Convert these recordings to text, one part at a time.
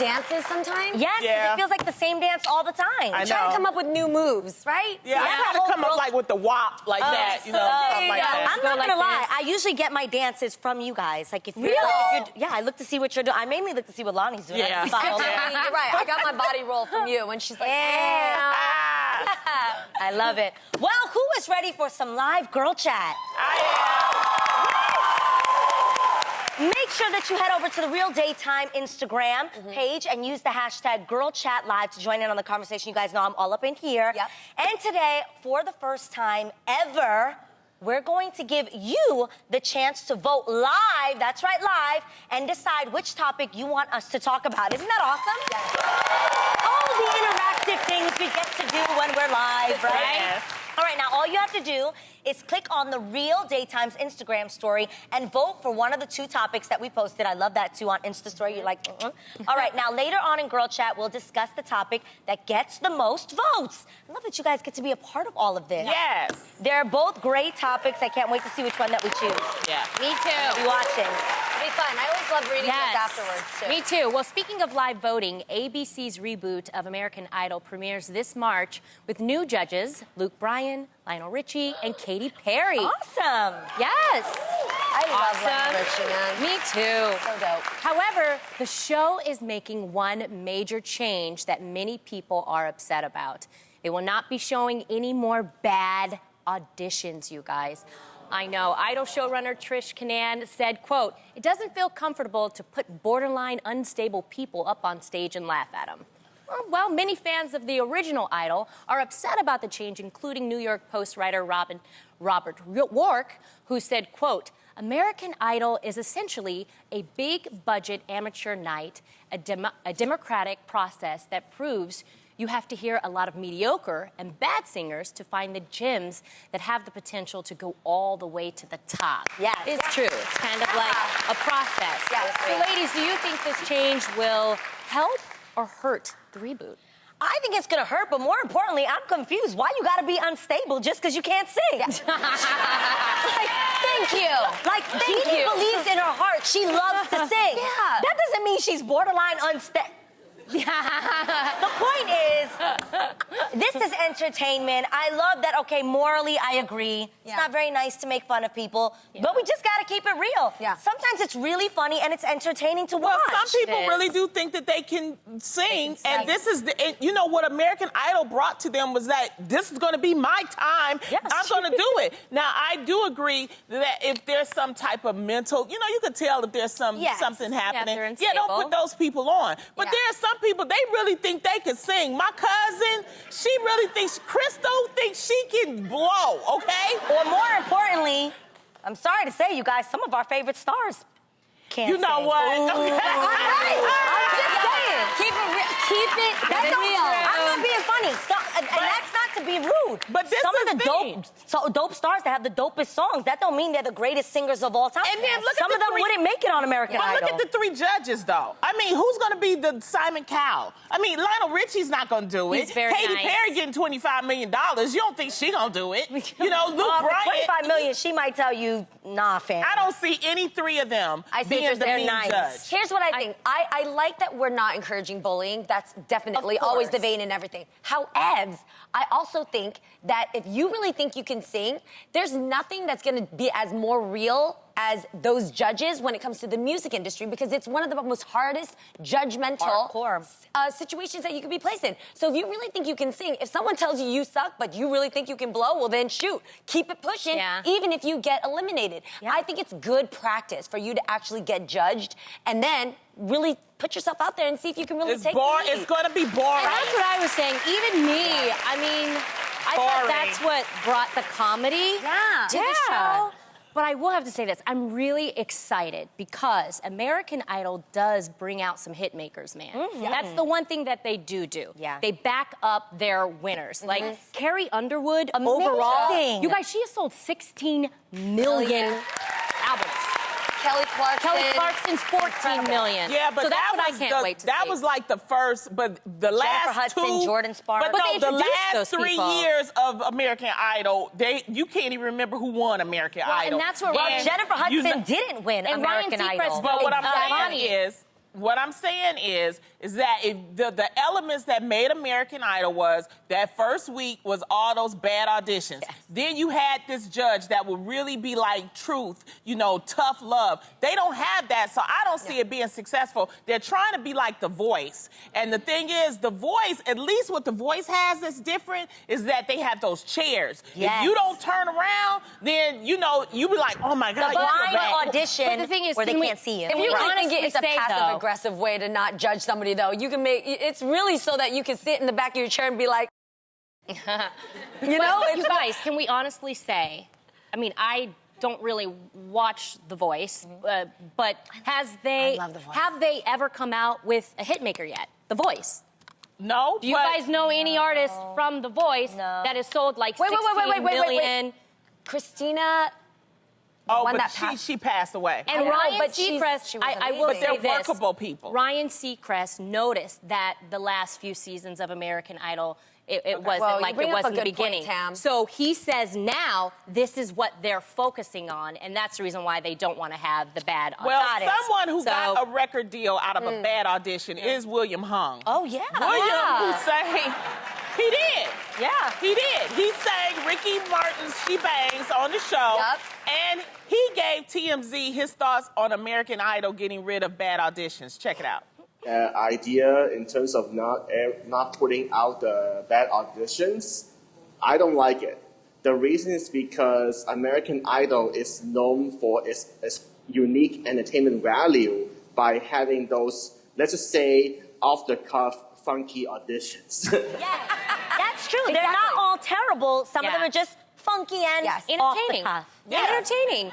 dances sometimes? Yes, because it feels like the same dance all the time. I'm trying to come up with new moves, right? Yeah, I try to come up like with the wop, like that, you know, something like that. I'm not gonna lie, I usually get my dances from you guys. Like if you're, I look to see what you're doing. I mainly look to see what Lonnie's doing. Yeah. You're right. I got my body roll from you when she's like, I love it. Well, who is ready for some live girl chat? Make sure that you head over to the Real Daytime Instagram page and use the hashtag #GirlChatLive to join in on the conversation. You guys know I'm all up in here. Yep. And today, for the first time ever, we're going to give you the chance to vote live, that's right, live, and decide which topic you want us to talk about. Isn't that awesome? Yes. All the interactive things we get to do when we're live, right? Yes. All right, now all you have to do is click on the Real Daytime's Instagram story and vote for one of the 2 topics that we posted. I love that too on Insta story. You're like, All right, now later on in Girl Chat, we'll discuss the topic that gets the most votes. I love that you guys get to be a part of all of this. Yes. They're both great topics. I can't wait to see which one that we choose. Yeah. Me too. I'll be watching. It'll be fun. I always love reading those afterwards, too. Me too. Well, speaking of live voting, ABC's reboot of American Idol premieres this March with new judges, Luke Bryan, Lionel Richie, and Katy Perry. Awesome. Yes. I love Lionel Richie, man. Me too. So dope. However, the show is making one major change that many people are upset about. They will not be showing any more bad auditions, you guys. I know. Idol showrunner Trish Canan said, quote, "It doesn't feel comfortable to put borderline unstable people up on stage and laugh at them." Well, many fans of the original Idol are upset about the change, including New York Post writer Robert Rourke, who said, quote, "American Idol is essentially a big-budget amateur night, a democratic process that proves you have to hear a lot of mediocre and bad singers to find the gems that have the potential to go all the way to the top." Yes. It's true. It's kind of like a process. Yes. So, ladies, do you think this change will help or hurt the reboot? I think it's gonna hurt, but more importantly, I'm confused. Why you gotta be unstable just because you can't sing? Like, thank you. Like, Katy believes in her heart. She loves to sing. Yeah. That doesn't mean she's borderline unstable. The point is, this is entertainment. I love that, okay, morally, I agree. It's not very nice to make fun of people, but we just gotta keep it real. Yeah. Sometimes it's really funny and it's entertaining to watch. Well, some people really do think that they can sing, and this is you know what American Idol brought to them was that this is going to be my time. Yes. I'm going to do it. Now, I do agree that if there's some type of mental, you know, you could tell if there's something happening. they're Don't put those people on. But there are some people, they really think they can sing. My cousin, she really thinks, Crystal thinks she can blow, okay? Or more importantly, I'm sorry to say, you guys, some of our favorite stars can't You know sing. what? I'm just saying. Keep it That's real. I'm not being funny. And that's not to be rude. But this some is of the the dope stars that have the dopest songs, that don't mean they're the greatest singers of all time. And then look at some the of them three- wouldn't make it on American But Idol. look at the 3 judges, though. I mean, who's going to be the Simon Cowell? I mean, Lionel Richie's not going to do it. He's very Katy nice. Perry getting $25 million. You don't think she going to do it? You know, Luke For Bryan. 25 million, she might tell you, nah, fam. I don't see any 3 of them being the they're main nice. judge. Here's what I think. I like that we're not encouraging bullying. That's definitely always the vein in everything. However, I also think that if you really think you can sing, there's nothing that's going to be as more real as those judges when it comes to the music industry, because it's one of the most hardest judgmental situations that you could be placed in. So if you really think you can sing, if someone tells you you suck, but you really think you can blow, well then shoot, keep it pushing, even if you get eliminated. I think it's good practice for you to actually get judged and then really put yourself out there and see if you can really take it. It's going to be boring. And that's what I was saying. Even me, I mean, I thought that's what brought the comedy to the show. But I will have to say this. I'm really excited because American Idol does bring out some hit makers, man. That's the one thing that they do. They back up their winners. Like Carrie Underwood, overall, you guys, she has sold 16 million albums. Kelly Clarkson's 14 million. Yeah, but so that's that what was I can't wait to that see. was like the first, but the last Hudson, 2, Jordan Sparks. But But no, they the introduced last those 3 people. years of American Idol, you can't even remember who won American Idol. And that's what Jennifer Hudson didn't win and American Ryan Seacrest Idol. But what I'm saying Lonnie. is, What I'm saying is that the elements that made American Idol was that first week was all those bad auditions. Yes. Then you had this judge that would really be like truth, you know, tough love. They don't have that, so I don't see it being successful. They're trying to be like The Voice. And the thing is, The Voice, at least what The Voice has that's different, is that they have those chairs. Yes. If you don't turn around, then, you know, you be like, oh my God, The blind audition But the thing is, where they can't see you. If you really think it's a say, passive-aggressive way to not judge somebody, though, you can make it's really so that you can sit in the back of your chair and be like, you know, you guys, can we honestly say? I mean, I don't really watch The Voice, but have they ever come out with a hitmaker yet? The Voice. No. Do you guys know any artist from The Voice that has sold like 16 million? Christina. Oh, but she passed away. And Ryan Seacrest, I will but say they're this. workable people. Ryan Seacrest noticed that the last few seasons of American Idol, it wasn't like it was in the beginning. So he says now this is what they're focusing on, and that's the reason why they don't want to have the bad audition. Well, someone who got a record deal out of a bad audition is William Hung. Oh, yeah. William, who sang... He did. Yeah. He did. He sang Ricky Martin's She Bangs on the show. Yep. And he gave TMZ his thoughts on American Idol getting rid of bad auditions. Check it out. Idea in terms of not putting out the bad auditions, I don't like it. The reason is because American Idol is known for its unique entertainment value by having those, let's just say, off-the-cuff, funky auditions. Yes, that's true. They're not all terrible. Some of them are just funky and entertaining. Entertaining.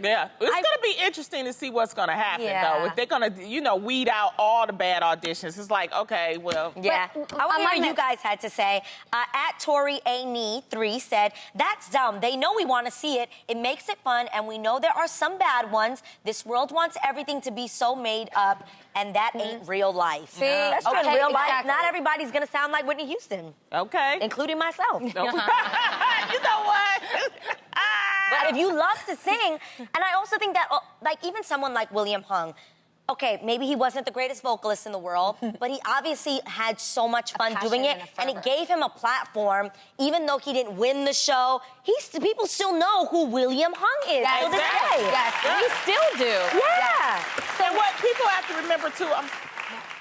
Yeah, it's going to be interesting to see what's going to happen, though. If they're going to, you know, weed out all the bad auditions, it's like, okay, well. Yeah. I want to hear what you guys had to say. At Tori A.Nee3 said, that's dumb. They know we want to see it. It makes it fun, and we know there are some bad ones. This world wants everything to be so made up, and that ain't real life. See? That's true. In real life, exactly. not everybody's going to sound like Whitney Houston. Okay. Including myself. You know what? But if you love to sing, and I also think that, like, even someone like William Hung, okay, maybe he wasn't the greatest vocalist in the world, but he obviously had so much fun doing it, and it gave him a platform. Even though he didn't win the show, people still know who William Hung is to this day. Yes, we still do. Yeah. So what people have to remember, too,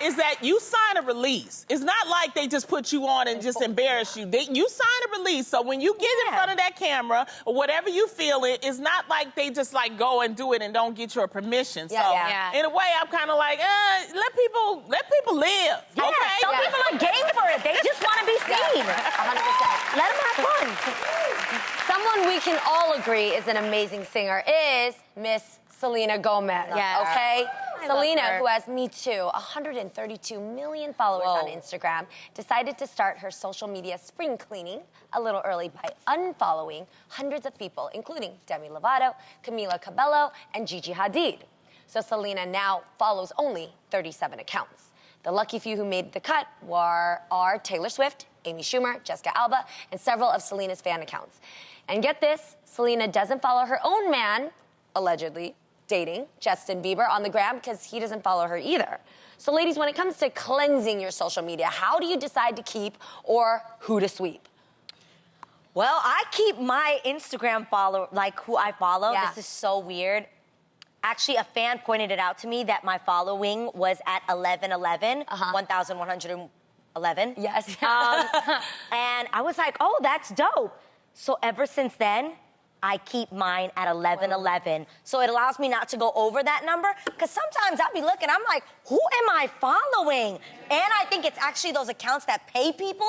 is that you sign a release. It's not like they just put you on and just embarrass you. You sign a release, so when you get in front of that camera or whatever you feel it's not like they just like go and do it and don't get your permission. So in a way, I'm kind of like, let people live. Yeah, okay? some people are game for it. They just want to be seen. 100%. Let them have fun. Someone we can all agree is an amazing singer is Miss Selena Gomez. Yes. Okay? Selena, her. who has Me Too, 132 million followers on Instagram, decided to start her social media spring cleaning a little early by unfollowing hundreds of people, including Demi Lovato, Camila Cabello, and Gigi Hadid. So Selena now follows only 37 accounts. The lucky few who made the cut are Taylor Swift, Amy Schumer, Jessica Alba, and several of Selena's fan accounts. And get this, Selena doesn't follow her own man, allegedly dating, Justin Bieber, on the gram because he doesn't follow her either. So ladies, when it comes to cleansing your social media, how do you decide to keep or who to sweep? Well, I keep my Instagram follow, like who I follow. Yeah. This is so weird. Actually, a fan pointed it out to me that my following was at 1111, 1,111. Yes. And I was like, oh, that's dope. So ever since then, I keep mine at 1111. So it allows me not to go over that number. Because sometimes I'll be looking, I'm like, who am I following? And I think it's actually those accounts that pay people.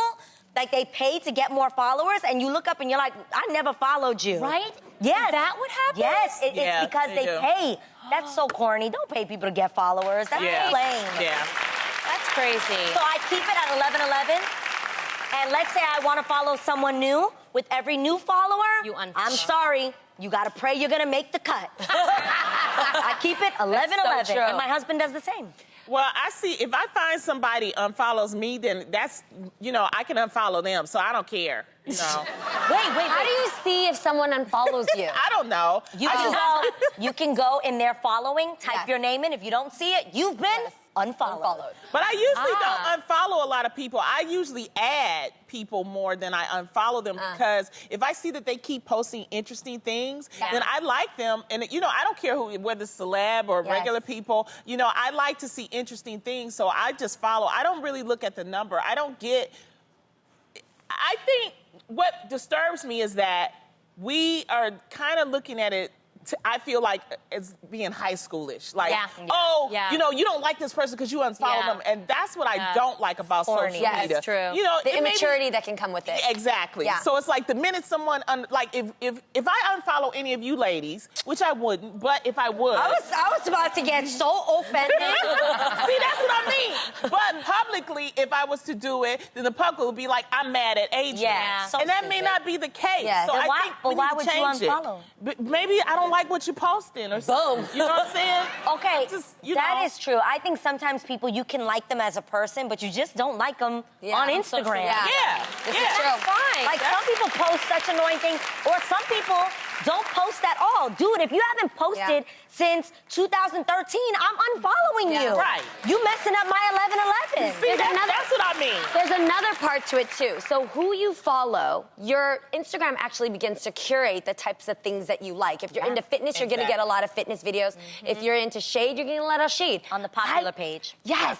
Like they pay to get more followers. And you look up and you're like, I never followed you. Right? Yes. Is that what happens? Yes, it's because they pay. That's so corny. Don't pay people to get followers. That's lame. Yeah. That's crazy. So I keep it at 1111. And let's say I want to follow someone new. With every new follower, I'm sorry, you got to pray you're going to make the cut. I keep it 1111. So and my husband does the same. Well, I see, if I find somebody unfollows me, then that's, you know, I can unfollow them, so I don't care, you know. Wait. How do you see if someone unfollows you? I don't know. You can go in their following, type your name in. If you don't see it, you've been unfollowed. But I usually don't unfollow a lot of people. I usually add people more than I unfollow them because if I see that they keep posting interesting things, then I like them. And, you know, I don't care whether it's celeb or regular people. You know, I like to see interesting things, so I just follow. I don't really look at the number. I think what disturbs me is that we are kind of looking at it, I feel like it's being high schoolish. Like, you know, you don't like this person because you unfollow them. And that's what I don't like about social media. Yeah, it's true. You know, the immaturity that can come with it. Exactly. Yeah. So it's like the minute someone, like if I unfollow any of you ladies, which I wouldn't, but if I would. I was about to get so offended. See, that's what I mean. But publicly, if I was to do it, then the public would be like, I'm mad at Adrian. Yeah. And that may not be the case. Yeah. So Then I think we why need would to you change unfollow? it. Maybe I don't like what you're posting or something. You know what I'm saying? Okay, Just, that is true. I think sometimes people, you can like them as a person, but you just don't like them on Instagram. This is true. Fine. Like some people post such annoying things, or some people don't post at all. Dude, if you haven't posted since 2013, I'm unfollowing you. Right. You messing up my 1111. See, that's what I mean. There's another part to it too. So who you follow, your Instagram actually begins to curate the types of things that you like. If you're into fitness, you're gonna get a lot of fitness videos. If you're into shade, you're getting a lot of shade. On the popular page. Yes.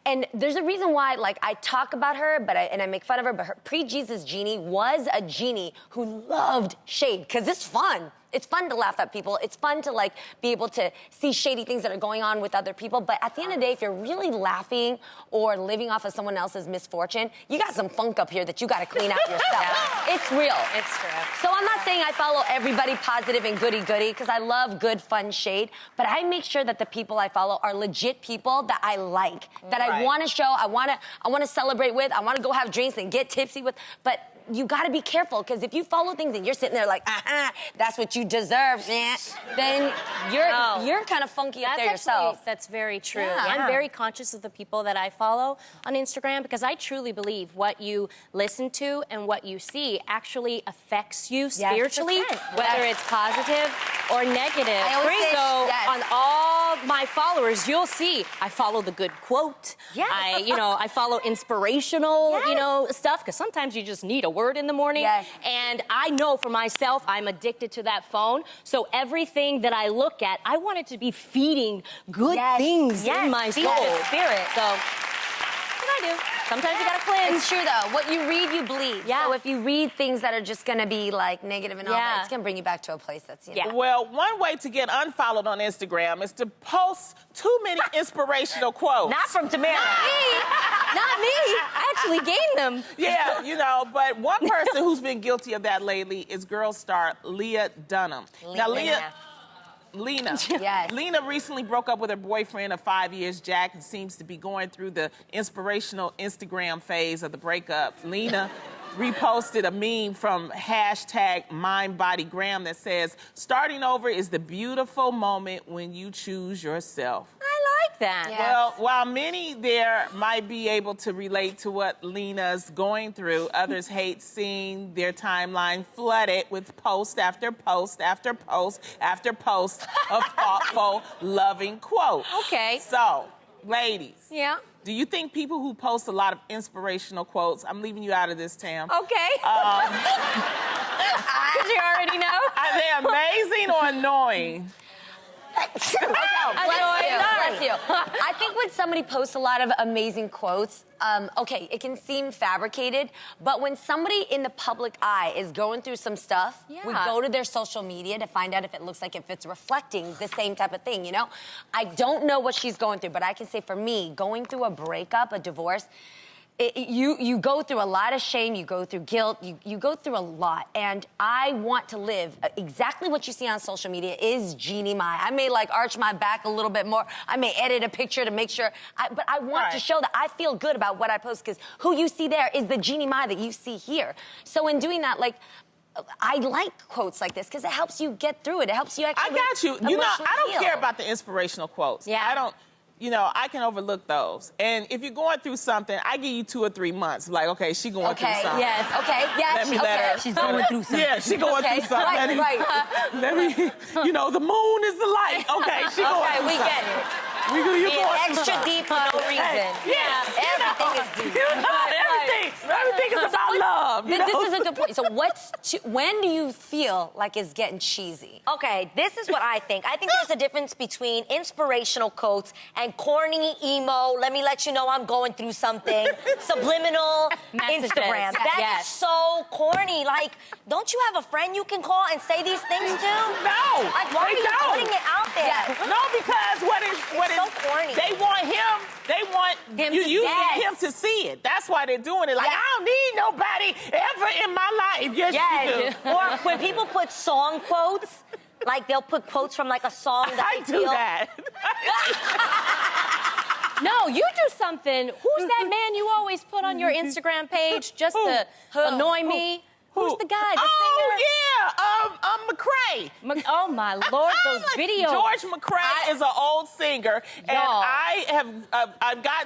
And there's a reason why, like, I talk about her, and I make fun of her, but her pre-Jesus Jeannie was a genie who loved shade, because it's fun. It's fun to laugh at people. It's fun to, like, be able to see shady things that are going on with other people. But at the end of the day, if you're really laughing or living off of someone else's misfortune, you got some funk up here that you got to clean out yourself. It's real. It's true. So I'm not saying I follow everybody positive and goody-goody, because I love good, fun shade. But I make sure that the people I follow are legit people that I like, that I want to show, I want to celebrate with, I want to go have drinks and get tipsy with. But you got to be careful, because if you follow things and you're sitting there like, that's what you deserve, then you're kind of funky up there yourself. That's very true. Yeah. I'm very conscious of the people that I follow on Instagram, because I truly believe what you listen to and what you see actually affects you spiritually, whether it's positive or negative. On all my followers, you'll see I follow the good quote. I follow inspirational, stuff, because sometimes you just need a word in the morning. And I know for myself, I'm addicted to that phone. So everything that I look at, I want it to be feeding good things in my soul. Spirit. So, what I do. Sometimes you gotta cleanse. It's true though. What you read, you believe. So if you read things that are just gonna be like negative and all that, it's gonna bring you back to a place that's Well, one way to get unfollowed on Instagram is to post too many inspirational quotes. Not from Tamara. Not me. I actually gained them. Yeah, but one person who's been guilty of that lately is girl star Leah Dunham. Lena. Lena recently broke up with her boyfriend of 5 years, Jack, and seems to be going through the inspirational Instagram phase of the breakup. Lena reposted a meme from #MindBodyGram that says, "Starting over is the beautiful moment when you choose yourself." I like that. Well, while many there might be able to relate to what Lena's going through, others hate seeing their timeline flooded with post after post after post after post of thoughtful, loving quotes. Okay. So, ladies. Yeah. Do you think people who post a lot of inspirational quotes, I'm leaving you out of this, Tam. Okay. Did you already know? Are they amazing or annoying? Bless you. I think when somebody posts a lot of amazing quotes, it can seem fabricated, but when somebody in the public eye is going through some stuff, we go to their social media to find out if it looks like if it's reflecting the same type of thing, I don't know what she's going through, but I can say for me, going through a breakup, a divorce, you go through a lot of shame, you go through guilt, you go through a lot. And I want to live exactly what you see on social media is Jeannie Mai. I may arch my back a little bit more. I may edit a picture to make sure, but I want to show that I feel good about what I post, because who you see there is the Jeannie Mai that you see here. So in doing that, I like quotes like this because it helps you get through it. It helps you actually. I got you. I don't care about the inspirational quotes. I don't. I can overlook those. And if you're going through something, I give you 2 or 3 months. Okay, she's going through something. Yes. Let her. She's going through something. Yeah, she's going through something. Right. Let me, the moon is the light. Okay, she's going through something. We get it. You Being extra deep for no reason. Everything is deep. Everything is about love. This is a good point. So when do you feel like it's getting cheesy? Okay, this is what I think. I think there's a difference between inspirational quotes and corny emo, let me let you know I'm going through something, subliminal Messages. Instagram. That's so corny. Like, don't you have a friend you can call and say these things to? No, Like, why are you putting it out there? No, because It's so corny. They want him. They want Him you. to You see want it. him to see it. That's why they're doing it. Like Yes. I don't need nobody ever in my life. Yes, you do. Or when people put song quotes, like they'll put quotes from like a song that I they do feel. that. No, you do something. Who's that man you always put on your Instagram page just to annoy me? Who's the guy? The singer? McCrae. Oh my Lord, those videos. George McCrae is an old singer, and Y'all.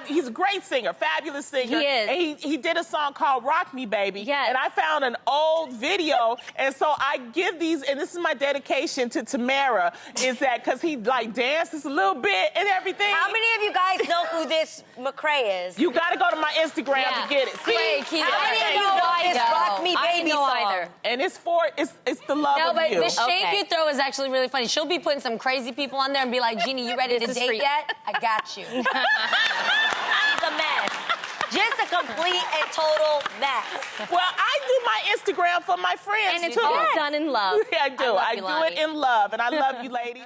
he's a great singer, fabulous singer. He is. And he did a song called Rock Me Baby. Yes. And I found an old video, and so I give these, and this is my dedication to Tamara, is that because he like dances a little bit and everything. How many of you guys know who this McCrae is? You gotta go to my Instagram to get it. See? Wait, keep How many of you it. know this Rock Me I Baby know song? either. And it's the love No, of but you. the shape Okay. you throw is actually really funny. She'll be putting some crazy people on there and be like, Jeannie, you ready to This is for date you. yet? I got you. She's a mess. Just a complete and total mess. Well, I do my Instagram for my friends And it's too. all done in love. Yeah, I do. love I you, do Lonnie. it in love, and I love you, ladies.